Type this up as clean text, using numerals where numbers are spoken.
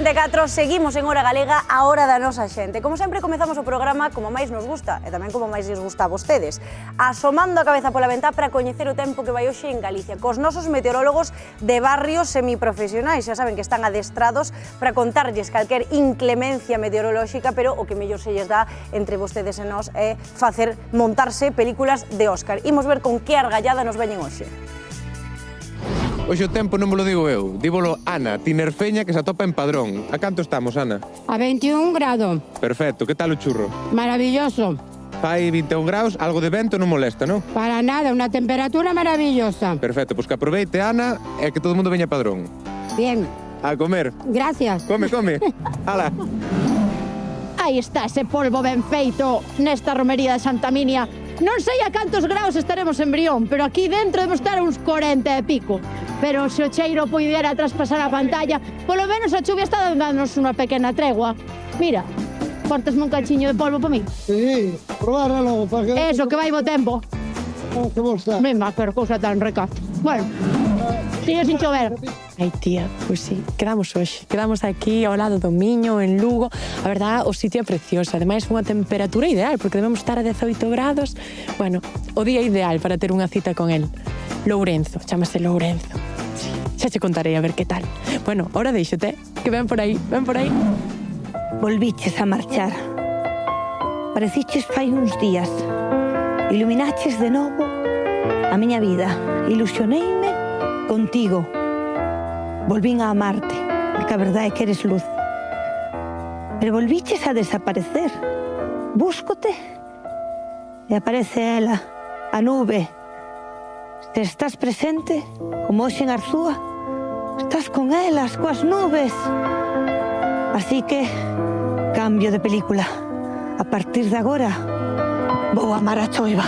8:44, seguimos en Hora Galega, a hora da nosa xente. Como sempre, comezamos o programa como máis nos gusta, e tamén como máis lles gusta a vostedes, asomando a cabeza pola ventá para coñecer o tempo que vai hoxe en Galicia, cos nosos meteorólogos de barrios semiprofesionais. Xa saben que están adestrados para contarlles calquer inclemencia meteorolóxica, pero o que mellor se lles dá entre vostedes e nós é montarse películas de Óscar. Imos ver con que argallada nos veñen hoxe. Hoxe o tempo non me lo digo eu, díbolo Ana, tinerfeña que se atopa en Padrón. A canto estamos, Ana? A 21 grados. Perfecto, que tal o churro? Maravilloso. Fai 21 graus, algo de vento non molesta, non? Para nada, una temperatura maravillosa. Perfecto, pois que aproveite, Ana, e que todo o mundo veña a Padrón. Bien. A comer. Gracias. Come, come. Ala. Aí está ese polvo ben feito nesta romería de Santa Minia. Non sei a cantos graus estaremos en Brión, pero aquí dentro debemos estar a uns 40 e pico. Pero se o cheiro puidera traspasar a pantalla, polo menos a chuvia está dándonos unha pequena tregua. Mira, portasme un cachiño de polvo para mí. Sí, probáralo para que... Eso, que vai bo tempo. Que vos está. Mima, que cousa tan rica. Bueno, sigue sin chover. Ai, tía, pois sí, quedamos hoxe. Quedamos aquí ao lado do Miño, en Lugo. A verdad, o sitio é precioso. Ademais, unha temperatura ideal, porque debemos estar a 18 grados. Bueno, o día ideal para ter unha cita con el. Lourenzo, chámase Lourenzo. Sí, xa che contarei a ver que tal. Bueno, ahora deixote, que ven por aí, ven por aí. Volviches a marchar. Pareciches fai uns días. Iluminaches de novo a miña vida. Ilusioneime contigo. Volvín a amarte, porque a verdade é que eres luz. Pero volviches a desaparecer. Búscote e aparece ela, a nube. Se estás presente, como hoxe en Arzúa, estás con elas, coas nubes. Así que, cambio de película. A partir de agora, vou amar a choiva.